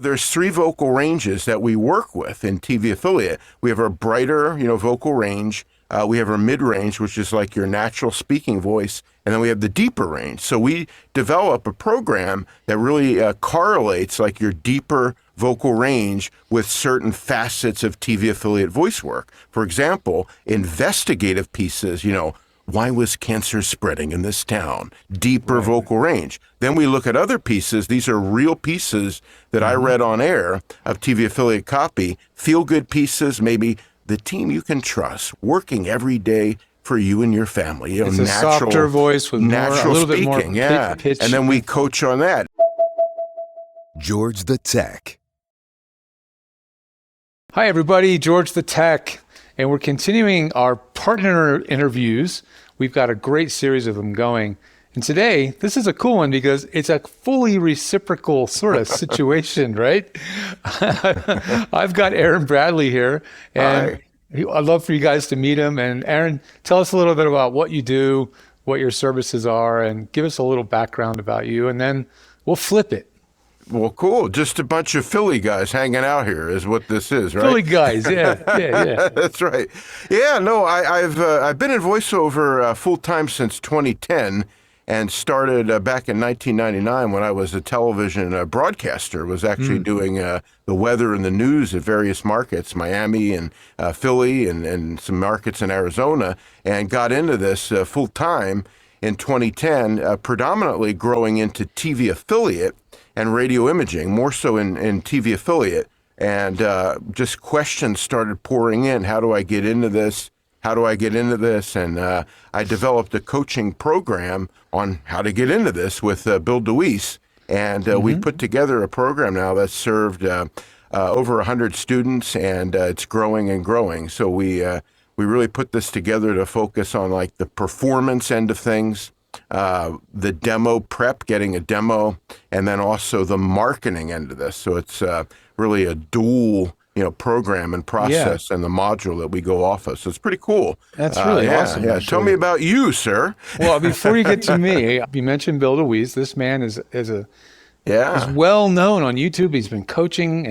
There's three vocal ranges that we work with in TV affiliate. We have our brighter, vocal range. We have our mid range, which is like your natural speaking voice. And then we have the deeper range. So we develop a program that really correlates like your deeper vocal range with certain facets of TV affiliate voice work. For example, investigative pieces, why was cancer spreading in this town? Deeper vocal range. Then we look at other pieces. These are real pieces that I read on air of TV affiliate copy, feel good pieces, maybe the team you can trust, working every day for you and your family. It's a softer voice with natural a little speaking, bit more pitch. And then we coach on that. George the Tech. Hi, everybody. George the Tech. And we're continuing our partner interviews. We've got a great series of them going. And today, this is a cool one because it's a fully reciprocal sort of situation, right? I've got Aaron Bradley here, and I'd love for you guys to meet him. And Aaron, tell us a little bit about what you do, what your services are, and give us a little background about you, and then we'll flip it. Well, cool. Just a bunch of Philly guys hanging out here is what this is, right? Philly guys, yeah. That's right. Yeah, no, I've been in voiceover full time since 2010, and started back in 1999 when I was a television broadcaster. Was actually doing the weather and the news at various markets, Miami and Philly, and some markets in Arizona, and got into this full time in 2010, predominantly growing into TV affiliate and radio imaging, more so in TV affiliate. And just questions started pouring in. How do I get into this? How do I get into this? And I developed a coaching program on how to get into this with Bill DeWees. And we put together a program now that's served over 100 students, and it's growing and growing. So we really put this together to focus on like the performance end of things, the demo prep, getting a demo, and then also the marketing end of this. So it's really a dual, program and process and the module that we go off of. So it's pretty cool. That's really awesome. Yeah. Tell me about you, sir. Well, before you get to me, you mentioned Bill DeWees. This man is well known on YouTube. He's been coaching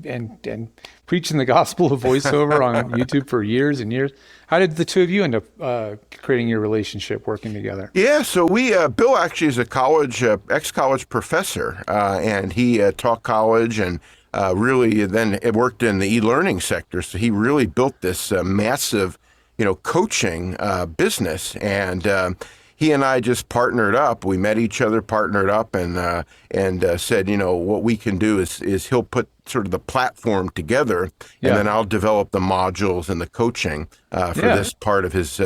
and preaching the gospel of voiceover on YouTube for years and years. How did the two of you end up creating your relationship, working together? Yeah, so Bill actually is a ex-college professor, and he taught college and really then it worked in the e-learning sector. So he really built this massive, coaching business, and he and I just partnered up. We met each other, partnered up, and said, what we can do is he'll put sort of the platform together, and then I'll develop the modules and the coaching for this part of his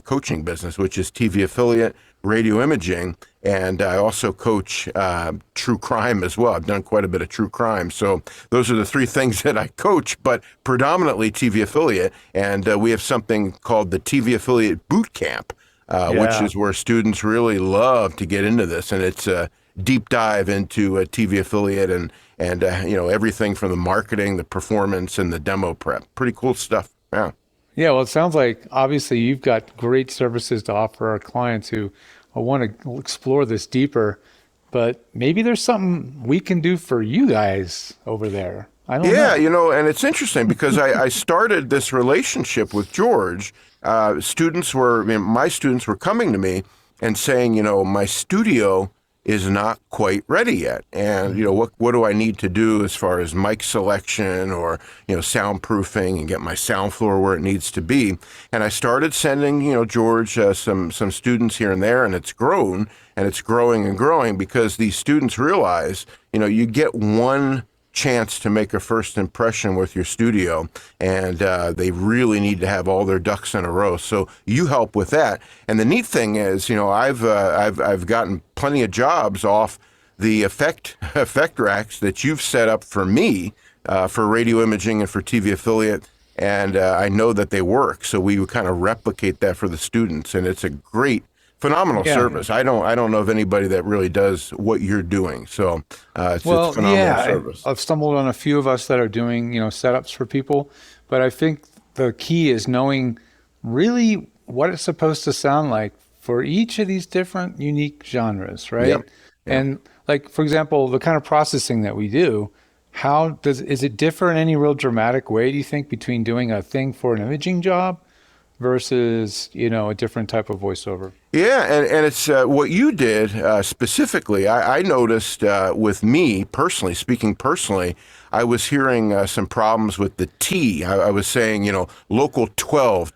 coaching business, which is TV affiliate, radio imaging, and I also coach true crime as well. I've done quite a bit of true crime. So those are the three things that I coach, but predominantly TV affiliate, and we have something called the TV Affiliate Boot Camp, which is where students really love to get into this, and it's a deep dive into a TV affiliate and everything from the marketing, the performance, and the demo prep. Pretty cool stuff. Yeah, well, it sounds like obviously you've got great services to offer our clients who want to explore this deeper, but maybe there's something we can do for you guys over there. I don't know. And it's interesting because I started this relationship with George. My students were coming to me and saying, my studio is not quite ready yet. And, what do I need to do as far as mic selection or, soundproofing and get my sound floor where it needs to be. And I started sending, George, some students here and there, and it's grown and it's growing and growing because these students realize, you get one chance to make a first impression with your studio, and they really need to have all their ducks in a row. So you help with that. And the neat thing is, I've gotten plenty of jobs off the effect racks that you've set up for me for radio imaging and for TV affiliate, and I know that they work. So we kind of replicate that for the students, and it's a phenomenal service. I don't know of anybody that really does what you're doing. So it's a phenomenal service. I've stumbled on a few of us that are doing, setups for people, but I think the key is knowing really what it's supposed to sound like for each of these different unique genres, right? Yep. And like, for example, the kind of processing that we do, is it differ in any real dramatic way, do you think, between doing a thing for an imaging job versus, a different type of voiceover? Yeah, and it's what you did specifically. I noticed with me personally, speaking personally, I was hearing some problems with the T. I was saying, local 12,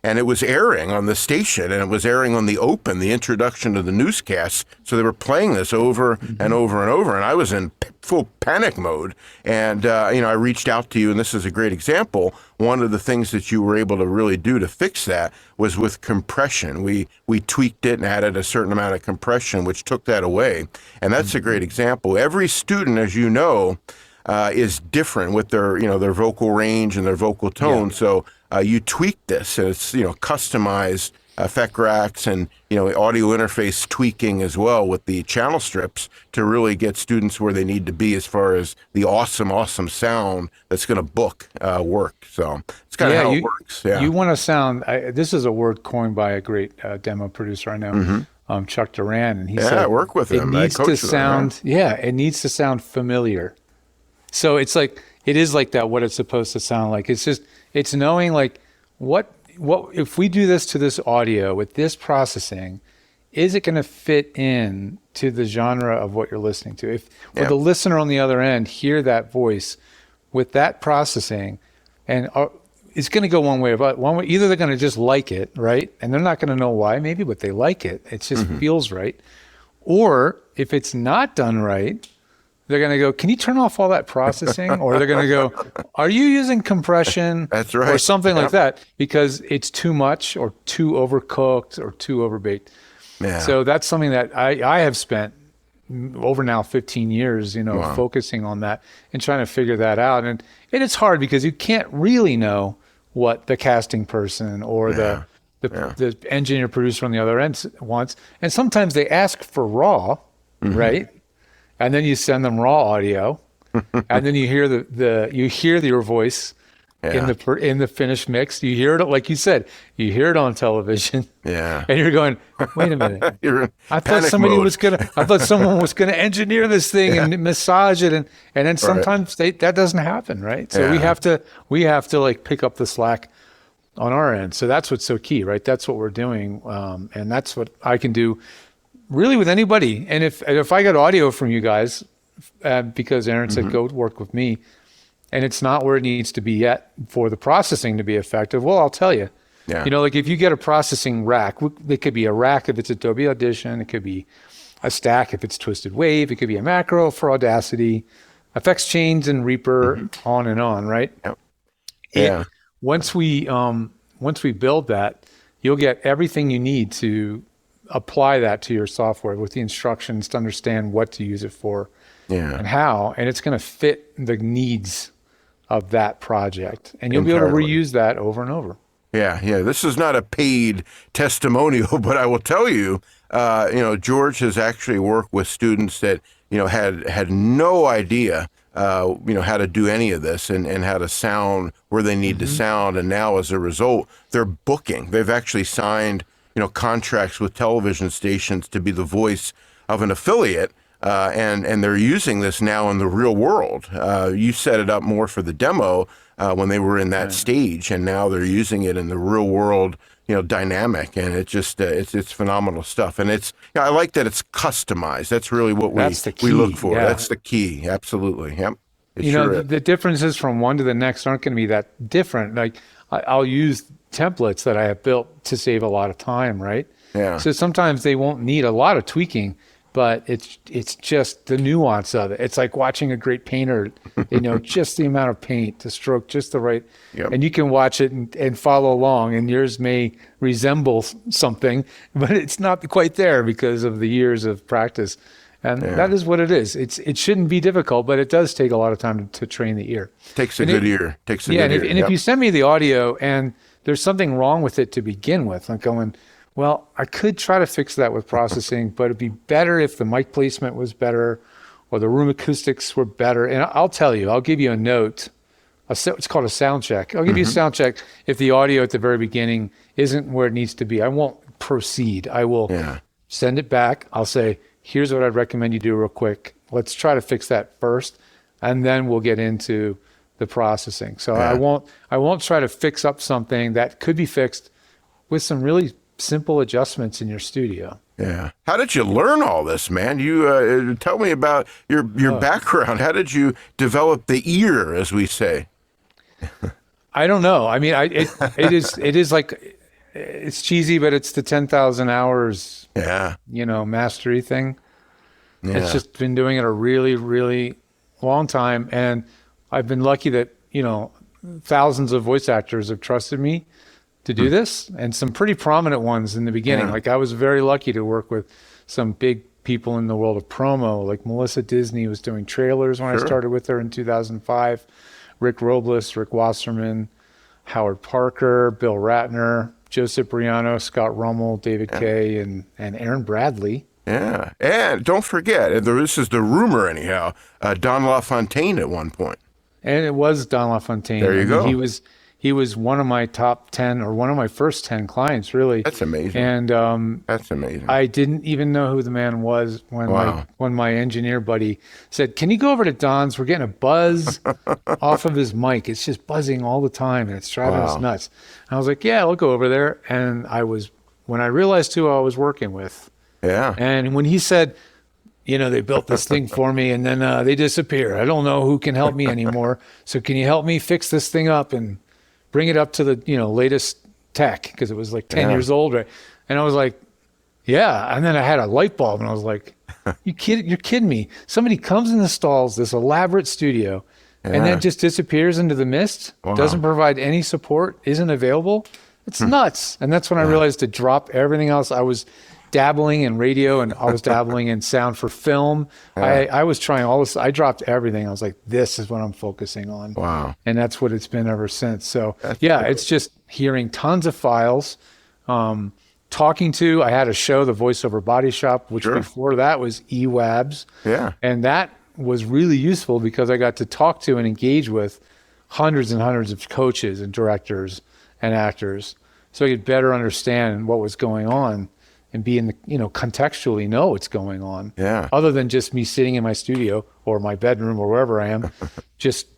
and it was airing on the station, and it was airing on the open, the introduction to the newscasts. So they were playing this over and over and over, and I was in full panic mode. And, I reached out to you, and this is a great example. One of the things that you were able to really do to fix that was with compression. We tweaked it and added a certain amount of compression, which took that away. And that's a great example. Every student, as you know, is different with their vocal range and their vocal tone. Yeah. So you tweak this, and it's customized effect racks and audio interface tweaking as well with the channel strips to really get students where they need to be as far as the awesome sound that's going to book work. So it's kind of how it works. Yeah. You want to sound. This is a word coined by a great demo producer I know, Chuck Duran, and he said, I work with him. It needs to sound. Yeah, it needs to sound familiar. So it's like it is like that. What it's supposed to sound like. It's knowing like what if we do this to this audio with this processing, is it going to fit in to the genre of what you're listening to? Will the listener on the other end hear that voice with that processing, and it's going to go one way. Either they're going to just like it, right? And they're not going to know why, maybe, but they like it. It just feels right. Or if it's not done right, they're going to go, can you turn off all that processing? Or they're going to go, are you using compression? That's right. Or something like that, because it's too much or too overcooked or too overbaked. Yeah. So that's something that I have spent over now 15 years, focusing on that and trying to figure that out. And it's hard because you can't really know what the casting person or the engineer producer on the other end wants. And sometimes they ask for raw, right? And then you send them raw audio, and then you hear your voice in the finished mix. You hear it, like you said, you hear it on television. Yeah. And you're going, wait a minute. I thought someone was gonna engineer this thing and massage it, and then sometimes that doesn't happen, right? So we have to like pick up the slack on our end. So that's what's so key, right? That's what we're doing, and that's what I can do really with anybody. And if I got audio from you guys, because Aaron said go work with me, and it's not where it needs to be yet for the processing to be effective, well, I'll tell you. Yeah. Like if you get a processing rack, it could be a rack if it's Adobe Audition, it could be a stack if it's Twisted Wave, it could be a macro for Audacity, effects chains and Reaper, on and on, right? Yep. Yeah. Once we build that, you'll get everything you need to apply that to your software with the instructions to understand what to use it for and how, and it's going to fit the needs of that project, and you'll be able to reuse that over and over. Yeah. This is not a paid testimonial, but I will tell you, George has actually worked with students that, had no idea, how to do any of this and how to sound where they need to sound. And now as a result, they're booking. They've actually signed contracts with television stations to be the voice of an affiliate, and they're using this now in the real world. You set it up more for the demo when they were in that stage, and now they're using it in the real world, dynamic, and it just it's phenomenal stuff. And it's I like that it's customized. That's really what we look for. Yeah. That's the key. Absolutely. Yep. The differences from one to the next aren't going to be that different. Like I'll use templates that I have built to save a lot of time, right? Yeah. So sometimes they won't need a lot of tweaking, but it's just the nuance of it. It's like watching a great painter, just the amount of paint to stroke just the right, and you can watch it and follow along, and yours may resemble something, but it's not quite there because of the years of practice. And that is what it is. It shouldn't be difficult, but it does take a lot of time to train the ear. Takes a good ear. And if you send me the audio and there's something wrong with it to begin with, I'm going, well, I could try to fix that with processing, but it'd be better if the mic placement was better or the room acoustics were better. And I'll tell you, I'll give you a note. It's called a sound check. I'll give you a sound check if the audio at the very beginning isn't where it needs to be. I won't proceed. I will send it back. I'll say, here's what I'd recommend you do real quick. Let's try to fix that first, and then we'll get into the processing. So I won't try to fix up something that could be fixed with some really simple adjustments in your studio. Yeah. How did you learn all this, man? You tell me about your background. How did you develop the ear, as we say? I don't know. I mean, it is like, it's cheesy, but it's the 10,000 hours, mastery thing. Yeah. It's just been doing it a really, really long time. And I've been lucky that, thousands of voice actors have trusted me to do this, and some pretty prominent ones in the beginning. Yeah. Like, I was very lucky to work with some big people in the world of promo, like Melissa Disney was doing trailers when I started with her in 2005. Rick Robles, Rick Wasserman, Howard Parker, Bill Ratner, Joe Cipriano, Scott Rummel, David Kay, and Aaron Bradley. Yeah, and don't forget, this is the rumor anyhow, Don LaFontaine at one point. And it was Don LaFontaine. There you go. He was one of my top 10, or one of my first 10 clients, really. That's amazing. And that's amazing. I didn't even know who the man was when my engineer buddy said, "Can you go over to Don's? We're getting a buzz off of his mic. It's just buzzing all the time, and it's driving us nuts." And I was like, "Yeah, I'll go over there." And when I realized who I was working with. Yeah. And when he said, they built this thing for me, and then they disappear. I don't know who can help me anymore. So can you help me fix this thing up and bring it up to the latest tech, because it was like 10 years old, right? And I was like, yeah. And then I had a light bulb, and I was like, you're kidding me. Somebody comes and installs this elaborate studio, and then just disappears into the mist, doesn't provide any support, isn't available. It's nuts. And that's when I realized to drop everything else. I was dabbling in radio, and I was dabbling in sound for film. I was trying all this. I dropped everything. I was like, this is what I'm focusing on. Wow. And that's what it's been ever since. So it's just hearing tons of files, talking to, I had a show, the Voiceover Body Shop, which before that was eWabs. Yeah. And that was really useful because I got to talk to and engage with hundreds and hundreds of coaches and directors and actors, so I could better understand what was going on and be in the, contextually know what's going on. Yeah. Other than just me sitting in my studio or my bedroom or wherever I am, just,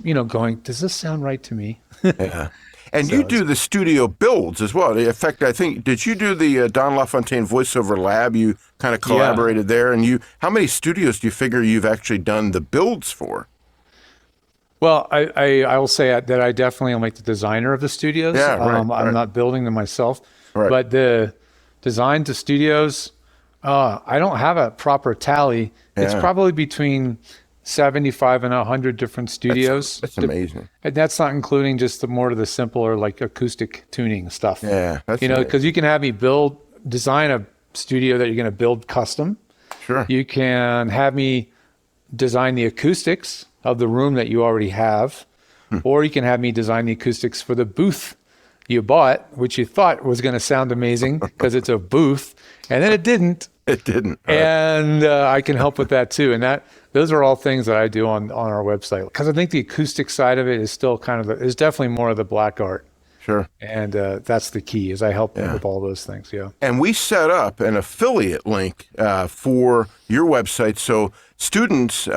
going, does this sound right to me? Yeah. And you do the studio builds as well. In fact, I think, did you do the Don LaFontaine Voiceover Lab? You kind of collaborated there. And how many studios do you figure you've actually done the builds for? Well, I will say that I definitely am like the designer of the studios. Yeah, right, I'm not building them myself. Right. But the design to studios, I don't have a proper tally. Yeah. It's probably between 75 and 100 different studios. That's amazing. And that's not including just the more of the simpler, like acoustic tuning stuff. Yeah, that's because you can have me design a studio that you're going to build custom. Sure. You can have me design the acoustics of the room that you already have, or you can have me design the acoustics for the booth you bought, which you thought was going to sound amazing because it's a booth, and then it didn't. It didn't. Right. And I can help with that too. And those are all things that I do on our website, because I think the acoustic side of it is still is definitely more of the black art. Sure. And that's the key, is I help them with all those things. Yeah. And we set up an affiliate link for your website, so students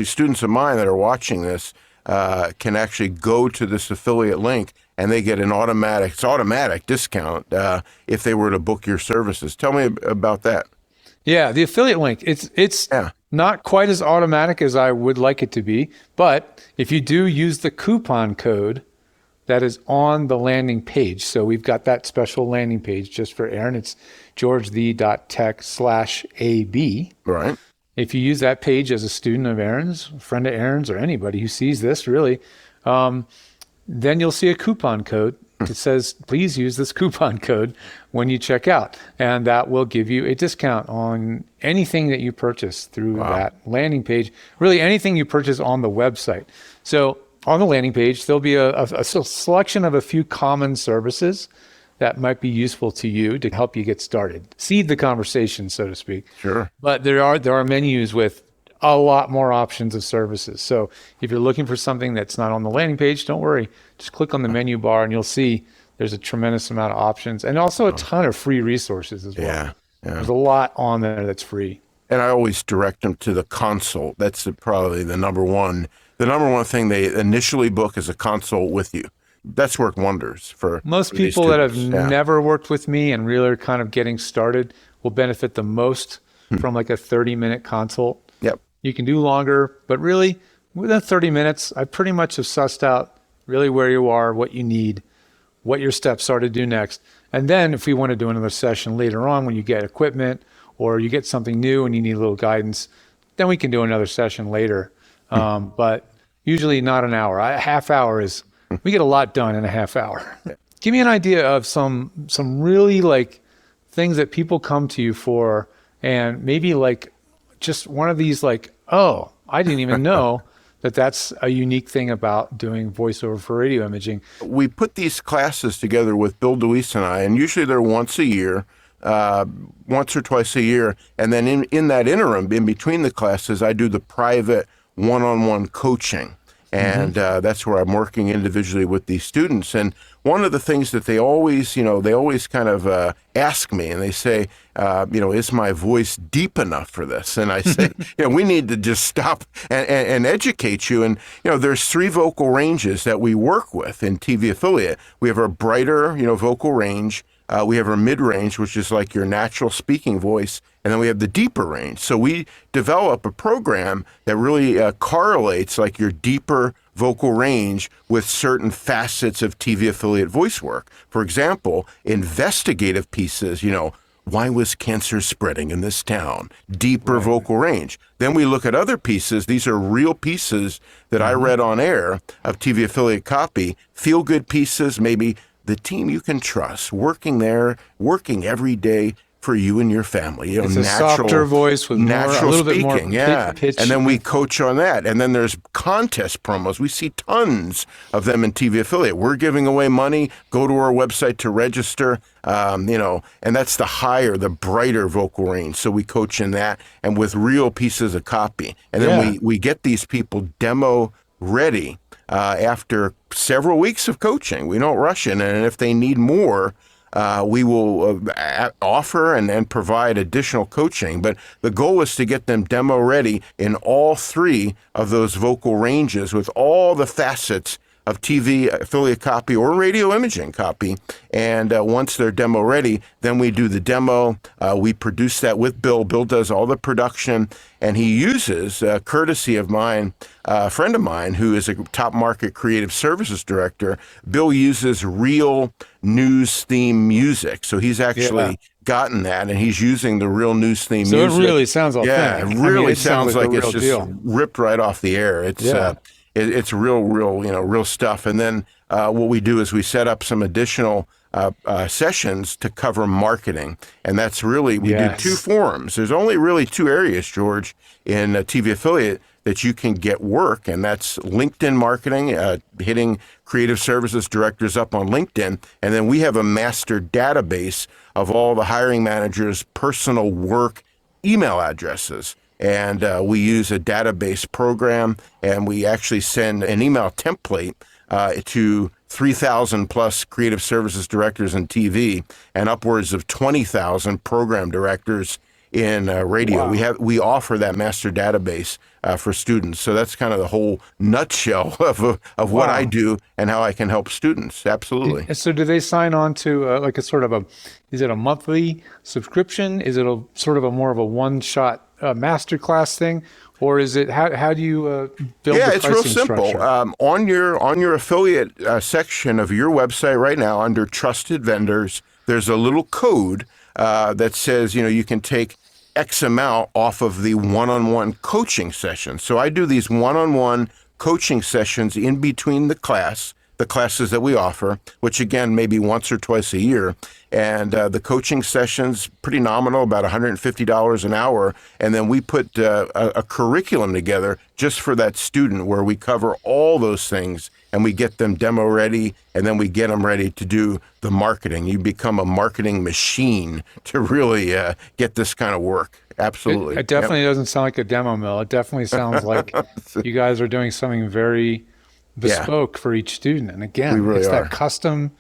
students of mine that are watching this can actually go to this affiliate link, and they get an automatic discount if they were to book your services. Tell me about that. Yeah, the affiliate link, it's not quite as automatic as I would like it to be, but if you do use the coupon code that is on the landing page, so we've got that special landing page just for Aaron, it's georgethe.tech/AB. Right. If you use that page as a student of Aaron's, a friend of Aaron's, or anybody who sees this really, then you'll see a coupon code that says, please use this coupon code when you check out. And that will give you a discount on anything that you purchase through that landing page, really anything you purchase on the website. So on the landing page, there'll be a selection of a few common services that might be useful to you to help you get started, seed the conversation, so to speak. Sure. But there are menus with a lot more options of services. So if you're looking for something that's not on the landing page, don't worry. Just click on the menu bar and you'll see there's a tremendous amount of options, and also a ton of free resources as well. Yeah. There's a lot on there that's free. And I always direct them to the consult. That's probably the number one thing they initially book is a consult with you. That's worked wonders for Most for these people that have students. Yeah. never worked with me and really are kind of getting started will benefit the most from like a 30-minute consult. Yep. You can do longer, but really within 30 minutes, I pretty much have sussed out really where you are, what you need, what your steps are to do next. And then if we want to do another session later on when you get equipment or you get something new and you need a little guidance, then we can do another session later. But usually not an hour. A half hour is, we get a lot done in a half hour. Give me an idea of some really like things that people come to you for, and maybe like just one of these like, oh, I didn't even know that's a unique thing about doing voiceover for radio imaging. We put these classes together with Bill DeWees and I, and usually they're once or twice a year. And then in that interim, in between the classes, I do the private one-on-one coaching. And that's where I'm working individually with these students. And one of the things that they always kind of ask me, and they say, is my voice deep enough for this? And I say, we need to just stop and educate you. And, there's 3 vocal ranges that we work with in TV affiliate. We have our brighter, vocal range. We have our mid-range, which is like your natural speaking voice, and then we have the deeper range. So we develop a program that really correlates like your deeper vocal range with certain facets of TV affiliate voice work. For example, investigative pieces, why was cancer spreading in this town? Deeper vocal range. Then we look at other pieces. These are real pieces that I read on air of TV affiliate copy, feel-good pieces, maybe the team you can trust, working every day for you and your family. It's a softer voice with natural a little speaking, bit more yeah. pitch. And then we coach on that. And then there's contest promos. We see tons of them in TV affiliate. We're giving away money. Go to our website to register. And that's the brighter vocal range. So we coach in that and with real pieces of copy. And then we get these people demo ready. After several weeks of coaching, we don't rush in, and if they need more, we will offer and provide additional coaching. But the goal is to get them demo ready in all 3 of those vocal ranges with all the facets of TV affiliate copy or radio imaging copy. And once they're demo ready, then we do the demo. We produce that with Bill. Bill does all the production, and he uses, courtesy of mine, a friend of mine who is a top market creative services director. Bill uses real news theme music. So he's actually gotten that, and he's using the real news theme music. So it really sounds authentic. Yeah, it really sounds like a it's real just deal. ripped right off the air. It's real stuff. And then what we do is we set up some additional sessions to cover marketing. And that's really, we do 2 forums. There's only really 2 areas, George, in TV affiliate that you can get work. And that's LinkedIn marketing, hitting creative services directors up on LinkedIn. And then we have a master database of all the hiring managers' personal work email addresses. And we use a database program, and we actually send an email template to 3,000 plus creative services directors in TV and upwards of 20,000 program directors in radio. Wow. We offer that master database for students. So that's kind of the whole nutshell of what I do and how I can help students. Absolutely. So do they sign on to like a sort of is it a monthly subscription? Is it a sort of a more of a one-shot masterclass thing? Or is it, how do you build the pricing it's real simple. structure? On your affiliate section of your website right now, under trusted vendors, there's a little code that says, you can take X amount off of the one-on-one coaching session. So I do these one-on-one coaching sessions in between the classes that we offer, which again, maybe once or twice a year. And the coaching session's pretty nominal, about $150 an hour. And then we put a curriculum together just for that student where we cover all those things and we get them demo ready, and then we get them ready to do the marketing. You become a marketing machine to really get this kind of work. Absolutely. It definitely doesn't sound like a demo mill. It definitely sounds like you guys are doing something very bespoke for each student. And again, We really it's are. that custom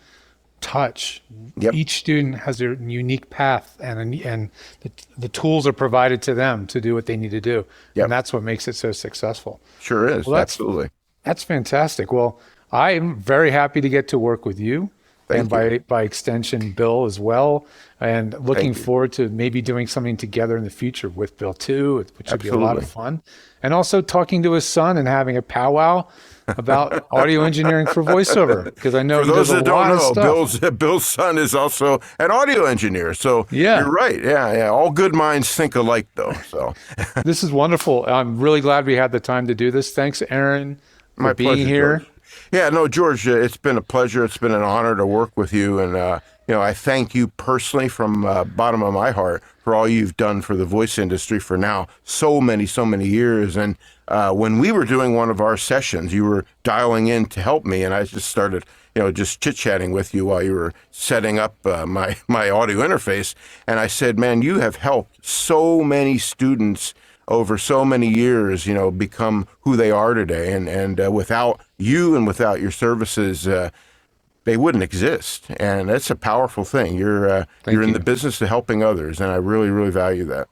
touch. Yep. Each student has their unique path, and the tools are provided to them to do what they need to do. Yep. And that's what makes it so successful. Sure is. Well, Absolutely. That's fantastic. Well, I'm very happy to get to work with you. Thank And by extension, Bill as well. And looking Thank you. forward to maybe doing something together in the future with Bill too, which would be a lot of Absolutely. fun. And also talking to his son and having a powwow about audio engineering for voiceover, because I know For he those does a that lot don't of know, stuff. Bill's son is also an audio engineer. So Yeah. you're right. Yeah. All good minds think alike, though. So This is wonderful. I'm really glad we had the time to do this. Thanks, Aaron, for my being pleasure, here. George. Yeah, no, George, it's been a pleasure. It's been an honor to work with you. And, I thank you personally from bottom of my heart for all you've done for the voice industry for now so many years. And when we were doing one of our sessions, you were dialing in to help me. And I just started, just chit-chatting with you while you were setting up my audio interface. And I said, man, you have helped so many students over so many years, become who they are today. And without you and without your services, they wouldn't exist. And that's a powerful thing. You're in you. the business of helping others, and I really, really value that.